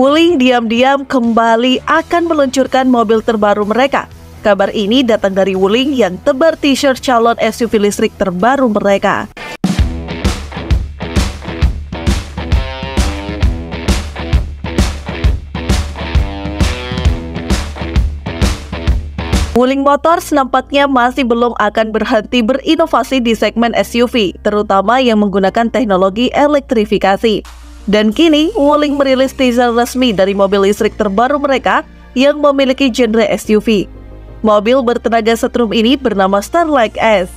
Wuling diam-diam kembali akan meluncurkan mobil terbaru mereka. Kabar ini datang dari Wuling yang tebar t-shirt calon SUV listrik terbaru mereka. Wuling Motors nampaknya masih belum akan berhenti berinovasi di segmen SUV, terutama yang menggunakan teknologi elektrifikasi. Dan kini, Wuling merilis teaser resmi dari mobil listrik terbaru mereka yang memiliki genre SUV. Mobil bertenaga setrum ini bernama Starlight S.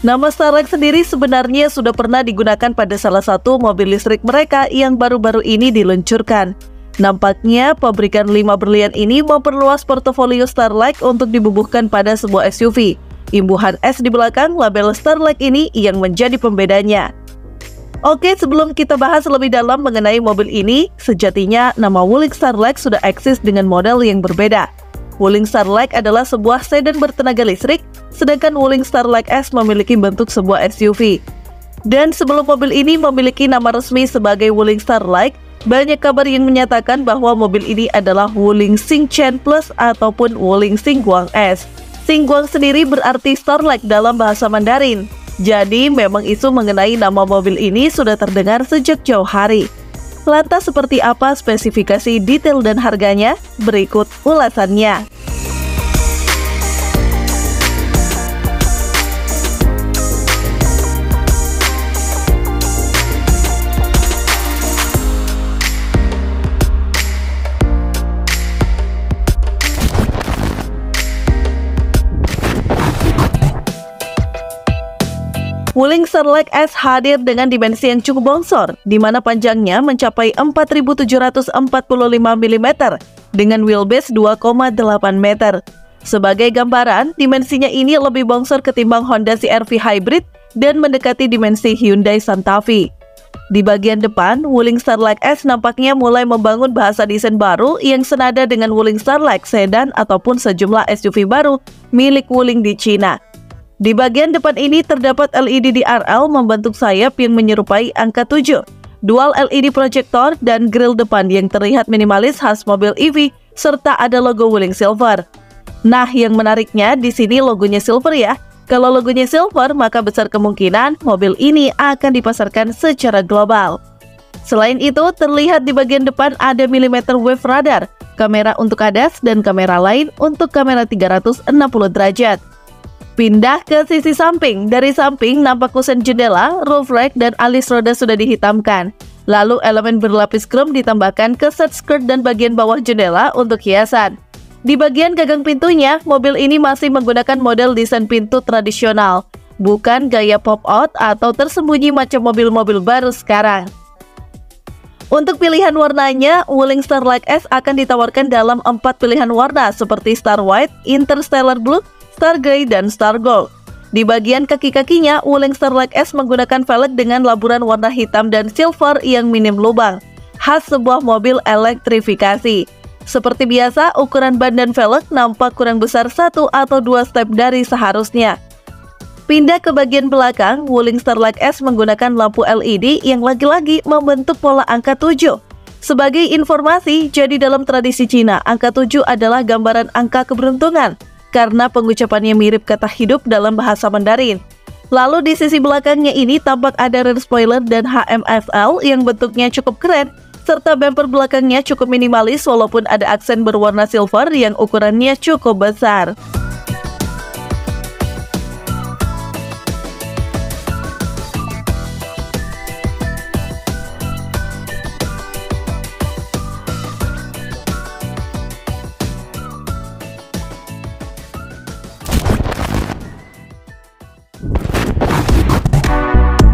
Nama Starlight sendiri sebenarnya sudah pernah digunakan pada salah satu mobil listrik mereka yang baru-baru ini diluncurkan. Nampaknya pabrikan 5 berlian ini memperluas portofolio Starlight untuk dibubuhkan pada sebuah SUV. Imbuhan S di belakang label Starlight ini yang menjadi pembedanya. Oke, sebelum kita bahas lebih dalam mengenai mobil ini, sejatinya nama Wuling Starlight sudah eksis dengan model yang berbeda. Wuling Starlight adalah sebuah sedan bertenaga listrik, sedangkan Wuling Starlight S memiliki bentuk sebuah SUV. Dan sebelum mobil ini memiliki nama resmi sebagai Wuling Starlight, banyak kabar yang menyatakan bahwa mobil ini adalah Wuling Xingchen Plus ataupun Wuling Xinguang S. Xinguang sendiri berarti Starlight dalam bahasa Mandarin. Jadi memang isu mengenai nama mobil ini sudah terdengar sejak jauh hari. Lantas seperti apa spesifikasi detail dan harganya? Berikut ulasannya. Wuling Starlight S hadir dengan dimensi yang cukup bongsor, di mana panjangnya mencapai 4.745 mm dengan wheelbase 2,8 meter. Sebagai gambaran, dimensinya ini lebih bongsor ketimbang Honda CR-V Hybrid dan mendekati dimensi Hyundai Santa Fe. Di bagian depan, Wuling Starlight S nampaknya mulai membangun bahasa desain baru yang senada dengan Wuling Starlight Sedan ataupun sejumlah SUV baru milik Wuling di Cina. Di bagian depan ini terdapat LED DRL membentuk sayap yang menyerupai angka 7, dual LED proyektor dan grill depan yang terlihat minimalis khas mobil EV, serta ada logo Wuling Silver. Nah, yang menariknya di sini logonya silver ya. Kalau logonya silver, maka besar kemungkinan mobil ini akan dipasarkan secara global. Selain itu, terlihat di bagian depan ada millimeter wave radar, kamera untuk ADAS dan kamera lain untuk kamera 360 derajat. Pindah ke sisi samping. Dari samping nampak kusen jendela, roof rack, dan alis roda sudah dihitamkan. Lalu elemen berlapis chrome ditambahkan ke set skirt dan bagian bawah jendela untuk hiasan. Di bagian gagang pintunya, mobil ini masih menggunakan model desain pintu tradisional, bukan gaya pop-out atau tersembunyi macam mobil-mobil baru sekarang. Untuk pilihan warnanya, Wuling Starlight S akan ditawarkan dalam 4 pilihan warna seperti Star White, Interstellar Blue, Star Grey, dan Star Gold. Di bagian kaki-kakinya, Wuling Starlight S menggunakan velg dengan laburan warna hitam dan silver yang minim lubang, khas sebuah mobil elektrifikasi. Seperti biasa, ukuran ban dan velg nampak kurang besar 1 atau 2 step dari seharusnya. Pindah ke bagian belakang, Wuling Starlight S menggunakan lampu LED yang lagi-lagi membentuk pola angka 7. Sebagai informasi, jadi dalam tradisi Cina, angka 7 adalah gambaran angka keberuntungan, karena pengucapannya mirip kata hidup dalam bahasa Mandarin. Lalu di sisi belakangnya ini tampak ada rear spoiler dan HMFL yang bentuknya cukup keren, serta bumper belakangnya cukup minimalis walaupun ada aksen berwarna silver yang ukurannya cukup besar.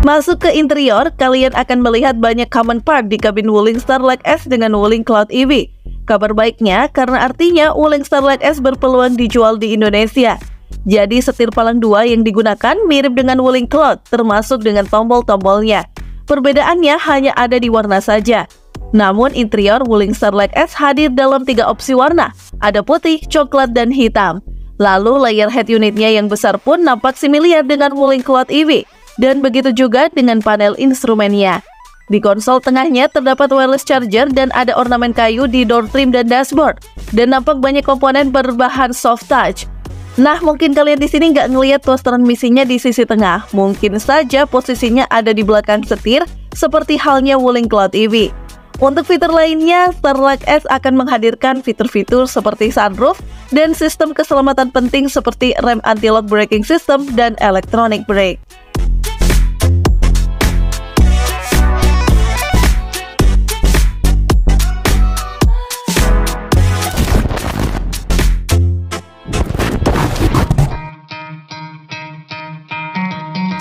Masuk ke interior, kalian akan melihat banyak common part di kabin Wuling Starlight S dengan Wuling Cloud EV. Kabar baiknya, karena artinya Wuling Starlight S berpeluang dijual di Indonesia. Jadi setir palang 2 yang digunakan mirip dengan Wuling Cloud, termasuk dengan tombol-tombolnya. Perbedaannya hanya ada di warna saja. Namun interior Wuling Starlight S hadir dalam 3 opsi warna, ada putih, coklat, dan hitam. Lalu layar head unitnya yang besar pun nampak similar dengan Wuling Cloud EV. Dan begitu juga dengan panel instrumennya. Di konsol tengahnya terdapat wireless charger dan ada ornamen kayu di door trim dan dashboard. Dan nampak banyak komponen berbahan soft touch. Nah, mungkin kalian di sini nggak ngelihat tuas transmisinya di sisi tengah. Mungkin saja posisinya ada di belakang setir, seperti halnya Wuling Cloud EV. Untuk fitur lainnya, Starlight S akan menghadirkan fitur-fitur seperti sunroof dan sistem keselamatan penting seperti rem anti-lock braking system dan electronic brake.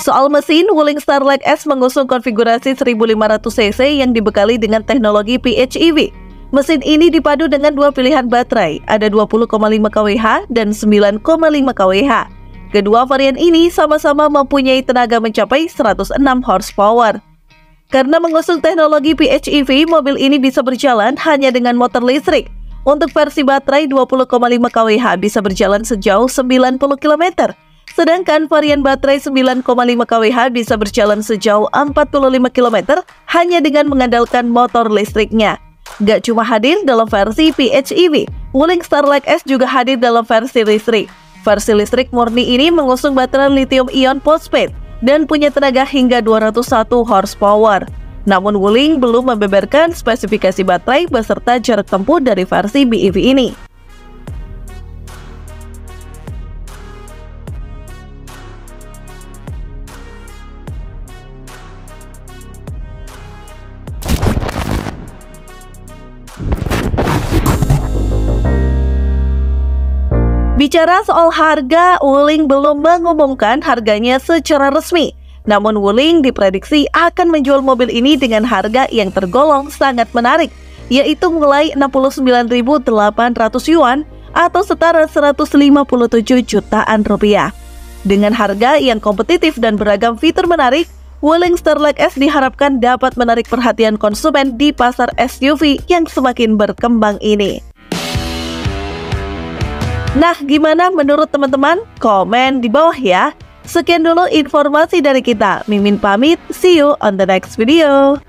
Soal mesin, Wuling Starlight S mengusung konfigurasi 1500cc yang dibekali dengan teknologi PHEV. Mesin ini dipadu dengan dua pilihan baterai, ada 20,5 kWh dan 9,5 kWh. Kedua varian ini sama-sama mempunyai tenaga mencapai 106 horsepower. Karena mengusung teknologi PHEV, mobil ini bisa berjalan hanya dengan motor listrik. Untuk versi baterai 20,5 kWh bisa berjalan sejauh 90 km. Sedangkan varian baterai 9,5 kWh bisa berjalan sejauh 45 km hanya dengan mengandalkan motor listriknya. Gak cuma hadir dalam versi PHEV, Wuling Starlight S juga hadir dalam versi listrik. Versi listrik murni ini mengusung baterai lithium-ion phosphate dan punya tenaga hingga 201 horsepower. Namun Wuling belum membeberkan spesifikasi baterai beserta jarak tempuh dari versi BEV ini. Bicara soal harga, Wuling belum mengumumkan harganya secara resmi. Namun Wuling diprediksi akan menjual mobil ini dengan harga yang tergolong sangat menarik, yaitu mulai 69.800 yuan atau setara 157 jutaan rupiah. Dengan harga yang kompetitif dan beragam fitur menarik, Wuling Starlight S diharapkan dapat menarik perhatian konsumen di pasar SUV yang semakin berkembang ini. Nah, gimana menurut teman-teman? Komen di bawah ya. Sekian dulu informasi dari kita. Mimin pamit, see you on the next video.